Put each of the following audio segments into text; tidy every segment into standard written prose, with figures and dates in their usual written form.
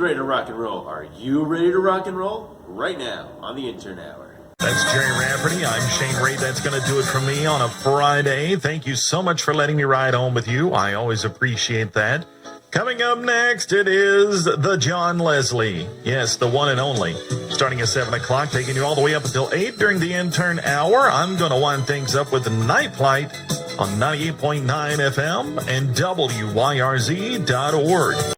Who's ready to rock and roll? Are you ready to rock and roll? Right now on the Intern Hour. That's Jerry Rafferty. I'm Shane Ray. That's going to do it for me on a Friday. Thank you so much for letting me ride home with you. I always appreciate that. Coming up next, it is the John Leslie. Yes, the one and only. Starting at 7 o'clock, taking you all the way up until 8 during the Intern Hour. I'm going to wind things up with Night Flight on 98.9 FM and WYRZ.org.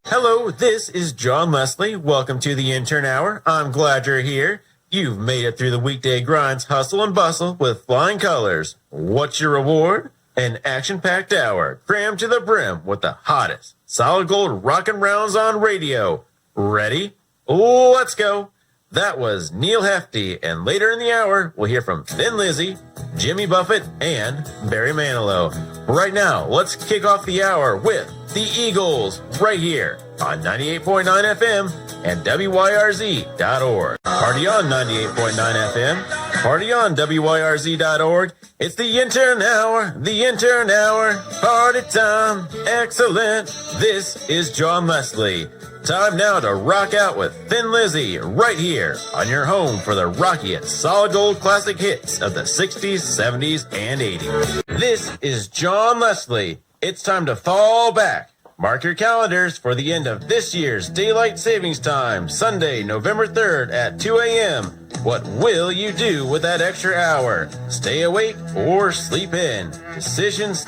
Hello, this is John Leslie. Welcome to the Intern Hour. I'm glad you're here. You've made it through the weekday grinds, hustle and bustle with flying colors. What's your reward? An action-packed hour, crammed to the brim with the hottest solid gold rockin' rounds on radio. Ready? Let's go. That was Neil Hefti, and later in the hour, we'll hear from Thin Lizzy, Jimmy Buffett, and Barry Manilow. Right now, let's kick off the hour with the Eagles, right here on 98.9 FM and WYRZ.org. Party on 98.9 FM, party on WYRZ.org. It's the Intern Hour, party time, excellent. This is John Leslie. Time now to rock out with Thin Lizzy right here on your home for the rockiest solid gold classic hits of the 60s, 70s, and 80s. This is John Leslie. It's time to fall back. Mark your calendars for the end of this year's Daylight Savings Time, Sunday, November 3rd at 2 a.m. What will you do with that extra hour? Stay awake or sleep in? Decisions.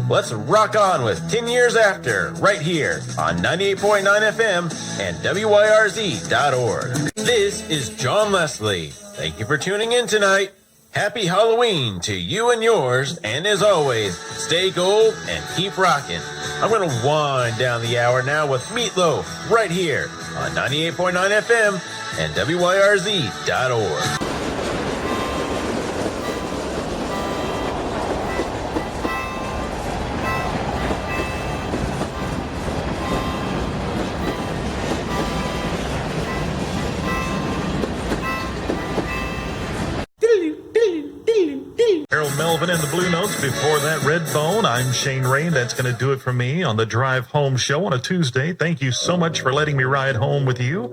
Let's rock on with 10 Years After, right here on 98.9 FM and WYRZ.org. This is John Leslie. Thank you for tuning in tonight. Happy Halloween to you and yours, and as always, stay gold and keep rocking. I'm going to wind down the hour now with Meatloaf right here on 98.9 FM and WYRZ.org. Harold Melvin and the Blue Notes. Before that, Redbone. I'm Shane Ray. That's going to do it for me on the Drive Home Show on a Tuesday. Thank you so much for letting me ride home with you.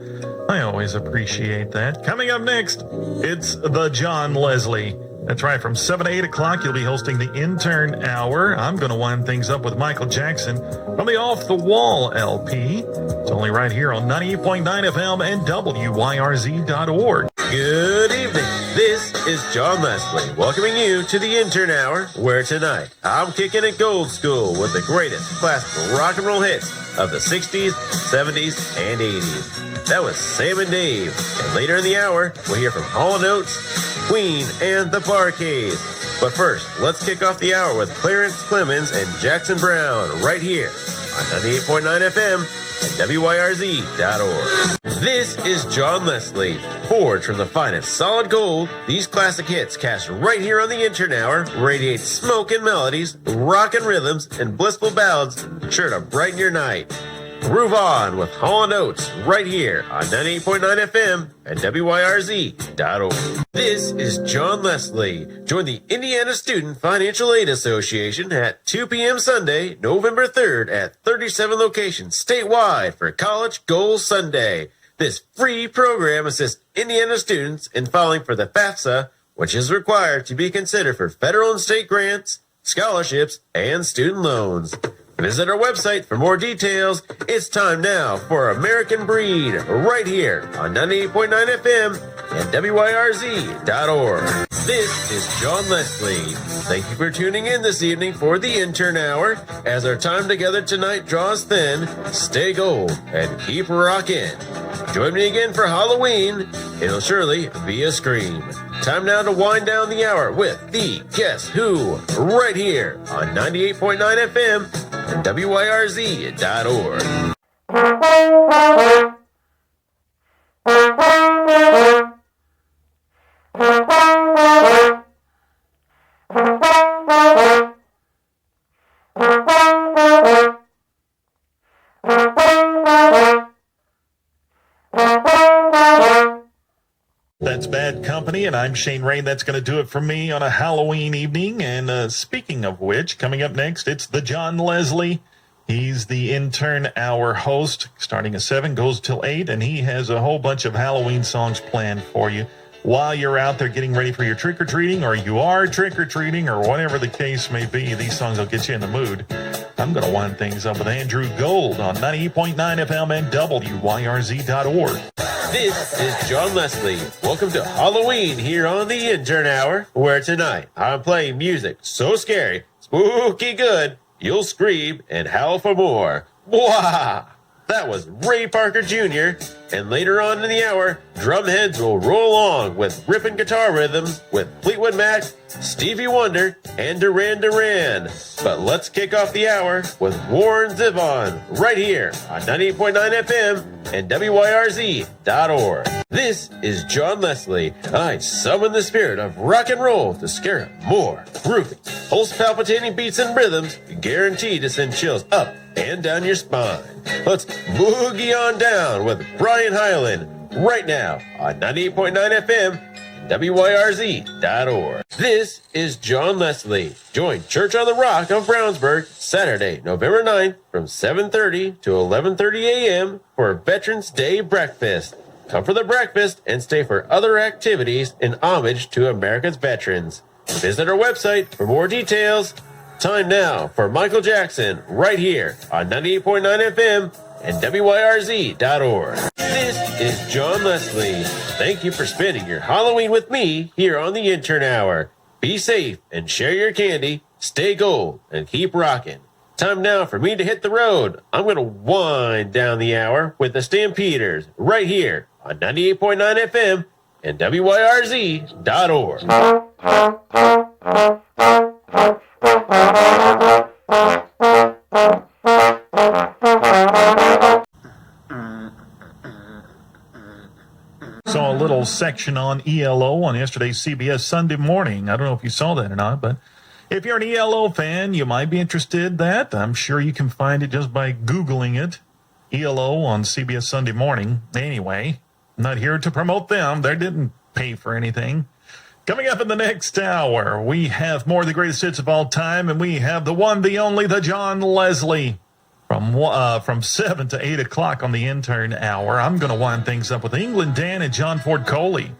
I always appreciate that. Coming up next, it's the John Leslie. That's right. From 7 to 8 o'clock, you'll be hosting the Intern Hour. I'm going to wind things up with Michael Jackson from the Off the Wall LP. It's only right here on 98.9 FM and WYRZ.org. Good evening. This is John Leslie, welcoming you to the Intern Hour, where tonight I'm kicking it gold school with the greatest classical rock and roll hits of the 60s, 70s, and 80s. That was Sam and Dave. And later in the hour, we'll hear from Hall & Oates, Queen, and the Parquets. But first, let's kick off the hour with Clarence Clemens and Jackson Brown right here on 98.9 FM and WYRZ.org. This is John Leslie, forged from the finest solid gold. These classic hits cast right here on the Intern Hour radiate smoke and melodies, rock and rhythms, and blissful ballads, sure to brighten your night. Groove on with Hall & Oates right here on 98.9 FM and WYRZ.org. This is John Leslie. Join the Indiana Student Financial Aid Association at 2 p.m. Sunday, November 3rd at 37 locations statewide for College Goals Sunday. This free program assists Indiana students in filing for the FAFSA, which is required to be considered for federal and state grants, scholarships, and student loans. Visit our website for more details. It's time now for American Breed right here on 98.9 FM and WYRZ.org. This is John Leslie. Thank you for tuning in this evening for the Intern Hour. As our time together tonight draws thin, stay gold and keep rockin'. Join me again for Halloween. It'll surely be a scream. Time now to wind down the hour with the Guess Who right here on 98.9 FM and WYRZ.org. That's Bad Company, and I'm Shane Rain. That's going to do it for me on a Halloween evening. And speaking of which, coming up next, it's the John Leslie. He's the Intern Hour host, starting at 7, goes till 8, and he has a whole bunch of Halloween songs planned for you while you're out there getting ready for your trick-or-treating, or you are trick-or-treating, or whatever the case may be. These songs will get you in the mood. I'm going to wind things up with Andrew Gold on 98.9 FM and WYRZ.org. This is John Leslie. Welcome to Halloween here on the Intern Hour, where tonight I'm playing music so scary, spooky good, you'll scream and howl for more. Wah! That was Ray Parker Jr., and later on in the hour, drumheads will roll along with ripping guitar rhythms with Fleetwood Mac, Stevie Wonder, and Duran Duran. But let's kick off the hour with Warren Zevon right here on 98.9 FM and WYRZ.org. This is John Leslie. I summon the spirit of rock and roll to scare up more groovy, pulse-palpitating beats and rhythms guaranteed to send chills up and down your spine. Let's boogie on down with Brian Hyland right now on 98.9 FM and WYRZ.org. This is John Leslie. Join Church on the Rock of Brownsburg Saturday, November 9th from 7:30 to 11:30 a.m. for Veterans Day Breakfast. Come for the breakfast and stay for other activities in homage to America's veterans. Visit our website for more details. Time now for Michael Jackson right here on 98.9 FM and WYRZ.org. This is John Leslie. Thank you for spending your Halloween with me here on the Intern Hour. Be safe and share your candy. Stay gold and keep rocking. Time now for me to hit the road. I'm going to wind down the hour with the Stampeders right here on 98.9 FM and WYRZ.org. Saw a little section on ELO on yesterday's CBS Sunday Morning. I don't know if you saw that or not, but if you're an ELO fan, you might be interested in that. I'm sure you can find it just by Googling it. ELO on CBS Sunday Morning. Anyway, I'm not here to promote them. They didn't pay for anything. Coming up in the next hour, we have more of the greatest hits of all time, and we have the one, the only, the John Leslie. From 7 to 8 o'clock on the Intern Hour, I'm going to wind things up with England Dan and John Ford Coley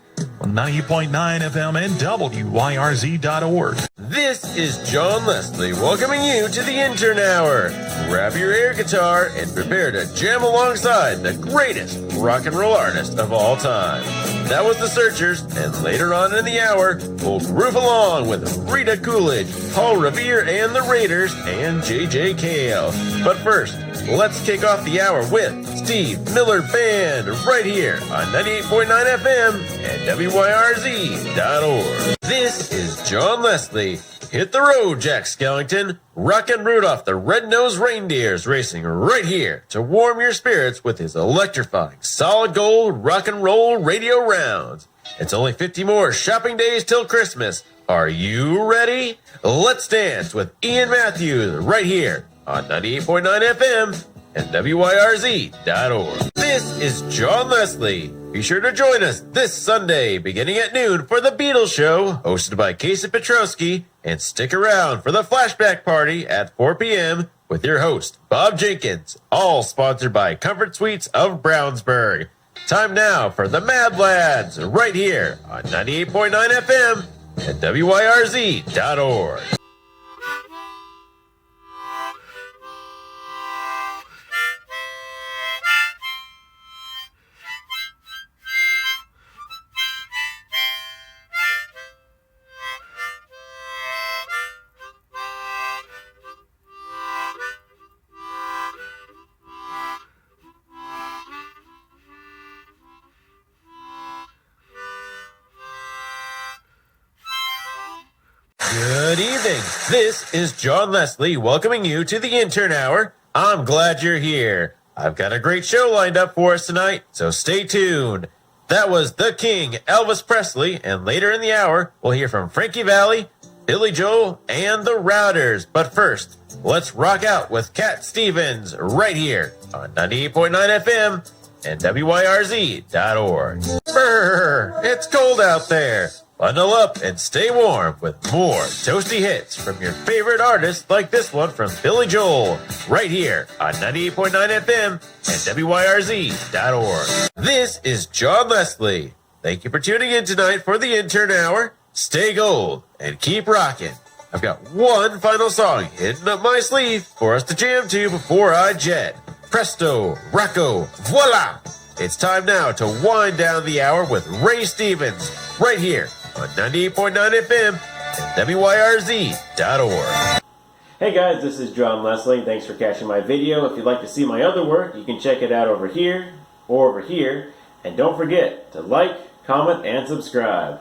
on 98.9 FM and WYRZ.org. This is John Leslie welcoming you to the Intern Hour. Grab your air guitar and prepare to jam alongside the greatest rock and roll artist of all time. That was the Searchers, and later on in the hour, we'll groove along with Rita Coolidge, Paul Revere and the Raiders, and J.J. Cale. But first, let's kick off the hour with Steve Miller Band right here on 98.9 FM and WYRZ.org. This is John Leslie. Hit the road, Jack Skellington. Rockin' Rudolph the Red-Nosed Reindeer's racing right here to warm your spirits with his electrifying solid gold rock and roll radio rounds. It's only 50 more shopping days till Christmas. Are you ready? Let's dance with Ian Matthews right here on 98.9 FM and WYRZ.org. This is John Leslie. Be sure to join us this Sunday beginning at noon for The Beatles Show, hosted by Casey Petrowski, and stick around for the Flashback Party at 4 p.m. with your host, Bob Jenkins, all sponsored by Comfort Suites of Brownsburg. Time now for the Mad Lads right here on 98.9 FM and WYRZ.org. Good evening. This is John Leslie welcoming you to the Intern Hour. I'm glad you're here. I've got a great show lined up for us tonight, so stay tuned. That was The King, Elvis Presley, and later in the hour, we'll hear from Frankie Valli, Billy Joel, and the Routers. But first, let's rock out with Cat Stevens right here on 98.9 FM and WYRZ.org. Brr, it's cold out there. Bundle up and stay warm with more toasty hits from your favorite artists like this one from Billy Joel, right here on 98.9 FM and WYRZ.org. This is John Leslie. Thank you for tuning in tonight for the Intern Hour. Stay gold and keep rocking. I've got one final song hidden up my sleeve for us to jam to before I jet. Presto, Rocco, voila! It's time now to wind down the hour with Ray Stevens, right here on 98.9 FM and WYRZ.org. Hey guys, this is John Leslie. Thanks for catching my video. If you'd like to see my other work, you can check it out over here or over here. And don't forget to like, comment, and subscribe.